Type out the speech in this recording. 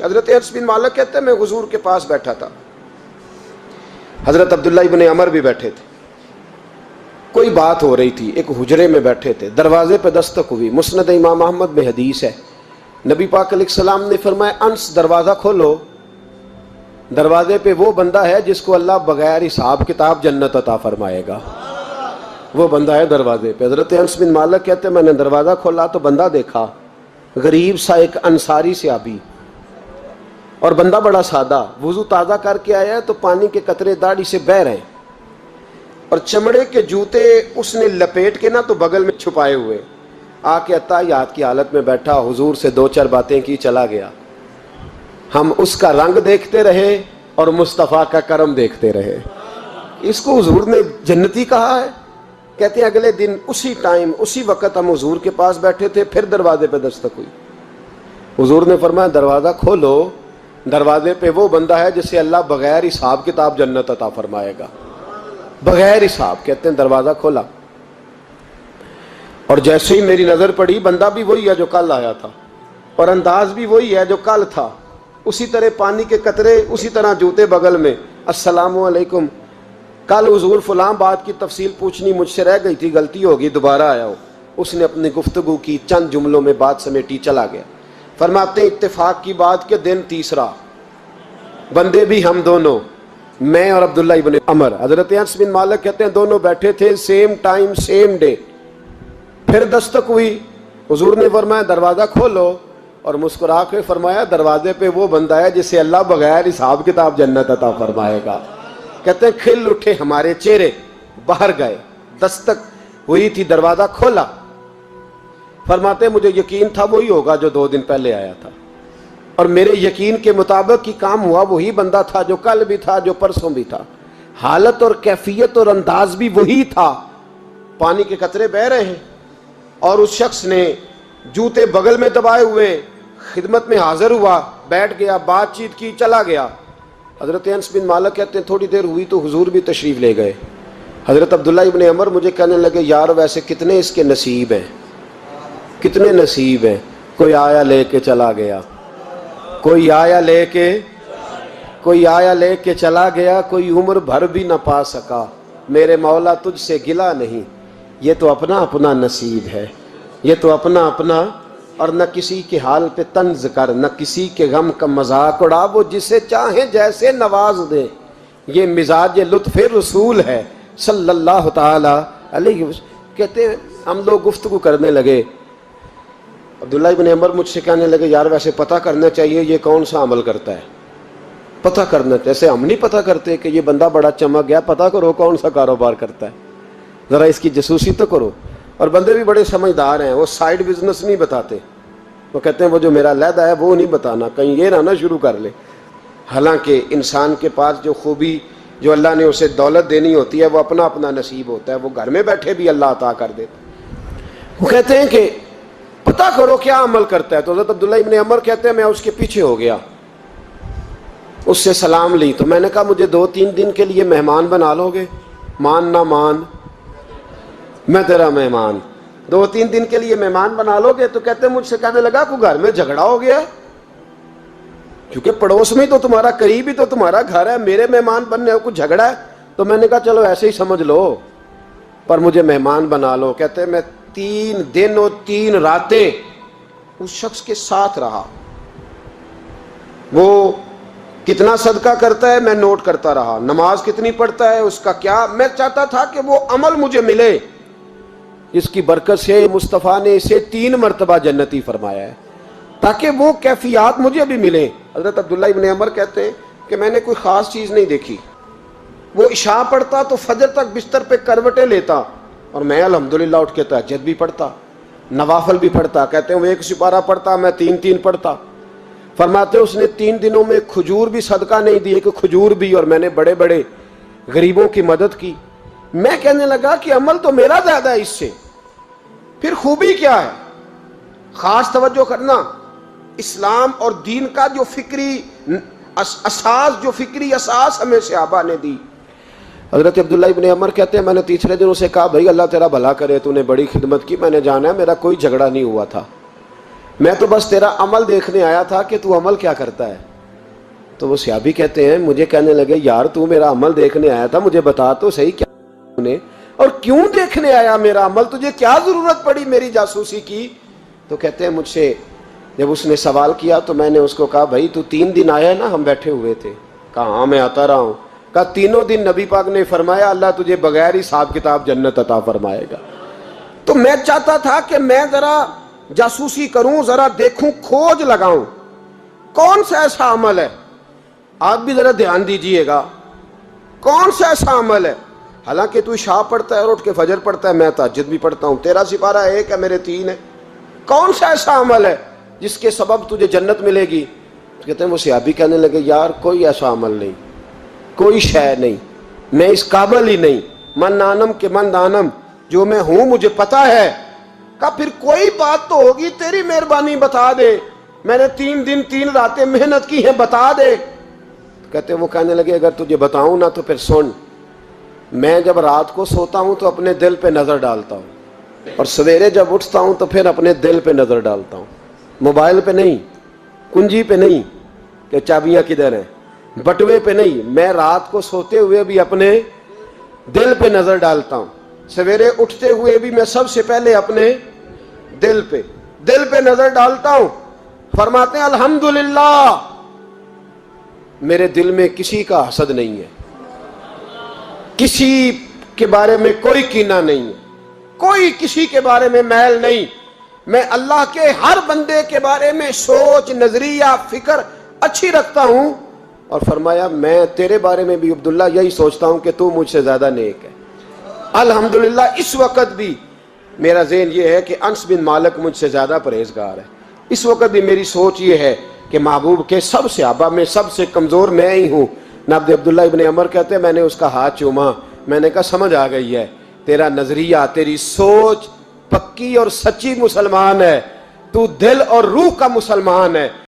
حضرت انس بن مالک کہتے ہیں میں حضور کے پاس بیٹھا تھا، حضرت عبداللہ ابن عمر بھی بیٹھے تھے، کوئی بات ہو رہی تھی، ایک حجرے میں بیٹھے تھے، دروازے پہ دستک ہوئی، مسند امام احمد میں حدیث ہے، نبی پاک علیہ السلام نے فرمایا انس دروازہ کھولو، دروازے پہ وہ بندہ ہے جس کو اللہ بغیر حساب کتاب جنت عطا فرمائے گا، وہ بندہ ہے دروازے پہ۔ حضرت انس بن مالک کہتے ہیں میں نے دروازہ کھولا تو بندہ دیکھا، غریب سا ایک انصاری صحابی، اور بندہ بڑا سادہ، وضو تازہ کر کے آیا ہے تو پانی کے قطرے داڑھی سے بہہ رہے ہیں، اور چمڑے کے جوتے اس نے لپیٹ کے نا تو بغل میں چھپائے ہوئے، آ کے اتحیات کی حالت میں بیٹھا، حضور سے دو چار باتیں کی، چلا گیا۔ ہم اس کا رنگ دیکھتے رہے اور مصطفیٰ کا کرم دیکھتے رہے۔ اس کو حضور نے جنتی کہا ہے۔ کہتے ہیں اگلے دن اسی ٹائم اسی وقت ہم حضور کے پاس بیٹھے تھے، پھر دروازے پہ دستک ہوئی، حضور نے فرمایا دروازہ کھولو، دروازے پہ وہ بندہ ہے جسے اللہ بغیر حساب کتاب جنت عطا فرمائے گا، بغیر حساب۔ کہتے ہیں دروازہ کھولا، اور جیسے ہی میری نظر پڑی، بندہ بھی وہی ہے جو کل آیا تھا، اور انداز بھی وہی ہے جو کل تھا، اسی طرح پانی کے قطرے، اسی طرح جوتے بغل میں، السلام علیکم، کل حضور فلاں بات کی تفصیل پوچھنی مجھ سے رہ گئی تھی، غلطی ہوگی، دوبارہ آیا ہو۔ اس نے اپنی گفتگو کی، چند جملوں میں بات سمیٹی، چلا گیا۔ فرماتے ہیں اتفاق کی بات کہ دن تیسرا، بندے بھی ہم دونوں، میں اور عبداللہ ابن عمر۔ حضرت انس بن مالک کہتے ہیں دونوں بیٹھے تھے، سیم ٹائم سیم ڈے، پھر دستک ہوئی، حضور نے فرمایا دروازہ کھولو، اور مسکرا کے فرمایا دروازے پہ وہ بندہ ہے جسے اللہ بغیر حساب کتاب جنت عطا فرمائے گا۔ کہتے ہیں کھل اٹھے ہمارے چہرے، باہر گئے، دستک ہوئی تھی، دروازہ کھولا۔ فرماتے ہیں مجھے یقین تھا وہی ہوگا جو 2 دن پہلے آیا تھا، اور میرے یقین کے مطابق ہی کام ہوا، وہی بندہ تھا جو کل بھی تھا، جو پرسوں بھی تھا، حالت اور کیفیت اور انداز بھی وہی تھا، پانی کے قطرے بہہ رہے ہیں، اور اس شخص نے جوتے بغل میں دبائے ہوئے خدمت میں حاضر ہوا، بیٹھ گیا، بات چیت کی، چلا گیا۔ حضرت انس بن مالک کہتے ہیں تھوڑی دیر ہوئی تو حضور بھی تشریف لے گئے۔ حضرت عبداللہ ابن عمر مجھے کہنے لگے یار ویسے کتنے اس کے نصیب ہیں، کتنے نصیب ہیں، کوئی آیا لے کے چلا گیا، کوئی آیا لے کے چلا گیا، کوئی عمر بھر بھی نہ پا سکا، میرے مولا تجھ سے گلہ نہیں، یہ تو اپنا اپنا نصیب ہے، یہ تو اپنا اپنا، اور نہ کسی کے حال پہ طنز کر، نہ کسی کے غم کا مذاق اڑا، وہ جسے چاہے جیسے نواز دے، یہ مزاج لطف رسول ہے صلی اللہ تعالی علیہ وسلم۔ کہتے ہیں ہم لوگ گفتگو کرنے لگے، عبداللہ ابن عمر مجھ سے کہنے لگے یار ویسے پتہ کرنا چاہیے یہ کون سا عمل کرتا ہے، پتہ کرنا، جیسے ہم نہیں پتہ کرتے کہ یہ بندہ بڑا چمک گیا، پتہ کرو کون سا کاروبار کرتا ہے، ذرا اس کی جاسوسی تو کرو۔ اور بندے بھی بڑے سمجھدار ہیں، وہ سائیڈ بزنس نہیں بتاتے، وہ کہتے ہیں وہ جو میرا علیحدہ ہے وہ نہیں بتانا، کہیں یہ نہ شروع کر لے۔ حالانکہ انسان کے پاس جو خوبی، جو اللہ نے اسے دولت دینی ہوتی ہے، وہ اپنا اپنا نصیب ہوتا ہے، وہ گھر میں بیٹھے بھی اللہ عطا کر دیتا۔ وہ کہتے ہیں کہ پتہ کرو کیا عمل کرتا ہے، تو حضرت عبداللہ ابن عمر کہتے ہیں میں اس کے پیچھے ہو گیا، اس سے سلام لی، تو میں نے کہا مجھے 2-3 دن کے لیے مہمان بنا لو گے، مان نہ مان میں تیرا مہمان، 2-3 دن کے لیے مہمان بنا لو گے؟ تو کہتے ہیں مجھ سے کہنے لگا کوئی گھر میں جھگڑا ہو گیا، کیونکہ پڑوس میں تو تمہارا، قریب ہی تو تمہارا گھر ہے، میرے مہمان بننے کو جھگڑا ہے؟ تو میں نے کہا چلو ایسے ہی سمجھ لو، پر مجھے مہمان بنا لو۔ کہتے ہیں میں 3 دن اور 3 راتیں اس شخص کے ساتھ رہا، وہ کتنا صدقہ کرتا ہے میں نوٹ کرتا رہا، نماز کتنی پڑھتا ہے، اس کا کیا، میں چاہتا تھا کہ وہ عمل مجھے ملے، اس کی برکت سے مصطفیٰ نے اسے 3 مرتبہ جنتی فرمایا ہے، تاکہ وہ کیفیات مجھے بھی ملیں۔ حضرت عبداللہ ابن عمر کہتے ہیں کہ میں نے کوئی خاص چیز نہیں دیکھی، وہ عشاء پڑھتا تو فجر تک بستر پہ کروٹیں لیتا، اور میں الحمدللہ اٹھ کے تہجد بھی پڑھتا، نوافل بھی پڑھتا۔ کہتے ہیں وہ 1 سپارہ پڑھتا، میں 3 پڑھتا۔ فرماتے اس نے 3 دنوں میں کھجور بھی صدقہ نہیں دی، کہ کھجور بھی، اور میں نے بڑے بڑے غریبوں کی مدد کی۔ میں کہنے لگا کہ عمل تو میرا زیادہ ہے اس سے، پھر خوبی کیا ہے؟ خاص توجہ کرنا، اسلام اور دین کا جو فکری اساس، جو فکری اساس ہمیں صحابہ نے دی۔ حضرت عبداللہ ابن عمر کہتے ہیں میں نے تیسرے دن اسے کہا بھائی اللہ تیرا بھلا کرے، تو نے بڑی خدمت کی، میں نے جانا ہے میرا کوئی جھگڑا نہیں ہوا تھا، میں تو بس تیرا عمل دیکھنے آیا تھا کہ تو عمل کیا کرتا ہے. تو وہ صحابی کہتے ہیں مجھے کہنے لگے یار تو میرا عمل دیکھنے آیا تھا, مجھے بتا تو صحیح کیا نے اور کیوں دیکھنے آیا میرا عمل, تجھے کیا ضرورت پڑی میری جاسوسی کی. تو کہتے ہیں مجھ سے جب اس نے سوال کیا تو میں نے اس کو کہا بھائی تو 3 دن آیا نا, ہم بیٹھے ہوئے تھے. کہا ہاں میں آتا رہا ہوں. کہا 3 دن نبی پاک نے فرمایا اللہ تجھے بغیر حساب کتاب جنت عطا فرمائے گا. تو میں چاہتا تھا کہ میں ذرا جاسوسی کروں, ذرا دیکھوں, کھوج لگاؤں کون سا ایسا عمل ہے. آپ بھی ذرا دھیان دیجئے گا کون سا ایسا عمل ہے. حالانکہ تو عشاء پڑھتا ہے اور اٹھ کے فجر پڑھتا ہے, میں تہجد بھی پڑھتا ہوں, تیرا سپارہ 1 ہے میرے 3 ہے. کون سا ایسا عمل ہے جس کے سبب تجھے جنت ملے گی. کہتے ہیں وہ صحابی کہنے لگے یار کوئی ایسا عمل نہیں, کوئی شے نہیں, میں اس قابل ہی نہیں. من نانم کے من دانم, جو میں ہوں مجھے پتا ہے. کہا پھر کوئی بات تو ہوگی, تیری مہربانی بتا دے, میں نے 3 دن 3 راتیں محنت کی ہیں, بتا دے. کہتے ہیں وہ کہنے لگے اگر تجھے بتاؤں نا تو پھر سن. میں جب رات کو سوتا ہوں تو اپنے دل پہ نظر ڈالتا ہوں, اور سویرے جب اٹھتا ہوں تو پھر اپنے دل پہ نظر ڈالتا ہوں. موبائل پہ نہیں, کنجی پہ نہیں کہ چابیاں کدھر ہیں, بٹوے پہ نہیں. میں رات کو سوتے ہوئے بھی اپنے دل پہ نظر ڈالتا ہوں, سویرے اٹھتے ہوئے بھی میں سب سے پہلے اپنے دل پہ نظر ڈالتا ہوں. فرماتے ہیں الحمدللہ میرے دل میں کسی کا حسد نہیں ہے, کسی کے بارے میں کوئی کینہ نہیں ہے, کوئی کسی کے بارے میں میل نہیں. میں اللہ کے ہر بندے کے بارے میں سوچ, نظریہ, فکر اچھی رکھتا ہوں. اور فرمایا میں تیرے بارے میں بھی عبداللہ یہی سوچتا ہوں کہ تو مجھ سے زیادہ نیک ہے. الحمدللہ اس وقت بھی میرا ذہن یہ ہے کہ انس بن مالک مجھ سے زیادہ پرہیزگار ہے. اس وقت بھی میری سوچ یہ ہے کہ محبوب کے سب صحابہ میں سب سے کمزور میں ہی ہوں. نابد عبداللہ ابن عمر کہتے ہیں میں نے اس کا ہاتھ چوما, میں نے کہا سمجھ آ گئی ہے, تیرا نظریہ, تیری سوچ پکی اور سچی مسلمان ہے, تو دل اور روح کا مسلمان ہے.